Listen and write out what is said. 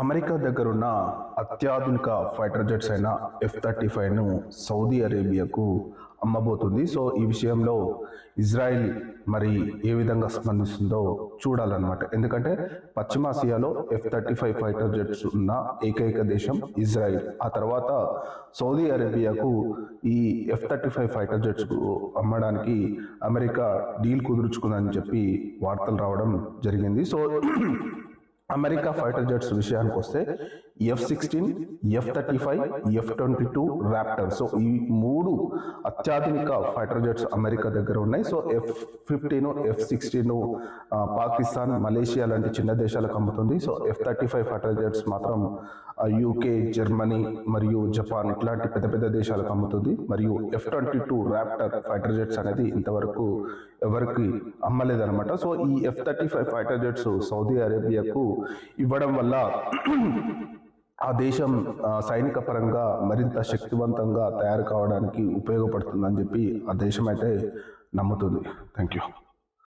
America దగ్గరున్న అత్యాధునిక fighter jets అయిన F-35ను సౌదీ అరేబియాకు అమ్మబోతుంది. సో ఈ విషయంలో ఇజ్రాయిల్ మరి ఏ విధంగా స్పందిస్తుందో చూడాలన్నమాట. ఎందుకంటే పశ్చిమాసియాలో F-35 ఫైటర్ జెట్స్ ఉన్న ఏకైక దేశం ఇజ్రాయిల్. ఆ తర్వాత సౌదీ అరేబియాకు ఈ F-35 ఫైటర్ జెట్స్ అమ్మడానికి అమెరికా డీల్ కుదుర్చుకుందని చెప్పి వార్తలు రావడం జరిగింది. సో అమెరికా ఫైటర్ జెట్స్ విషయానికి వస్తే F-16, F-35, F-22 Raptor. So ఈ మూడు అత్యాధునిక ఫైటర్ జెట్స్ అమెరికా దగ్గర ఉన్నాయి. So F-15, F-16 Pakistan, Malaysia లాంటి చిన్న దేశాలకు అమ్ముతుంది. సో F-35 ఫైటర్ జెట్స్ మాత్రం UK, జర్మనీ మరియు జపాన్ ఇట్లాంటి పెద్ద పెద్ద దేశాలకు అమ్ముతుంది. మరియు F-22 రాప్టర్ ఫైటర్ జెట్స్ అనేది ఇంతవరకు ఎవరికి అమ్మలేదన్నమాట. సో ఈ F-35 ఫైటర్ జెట్స్ సౌదీ అరేబియాకు ఇవ్వడం వల్ల ఆ దేశం సైనిక పరంగా మరింత శక్తివంతంగా తయారు కావడానికి ఉపయోగపడుతుందని చెప్పి ఆ దేశం అయితే నమ్ముతుంది. Thank you.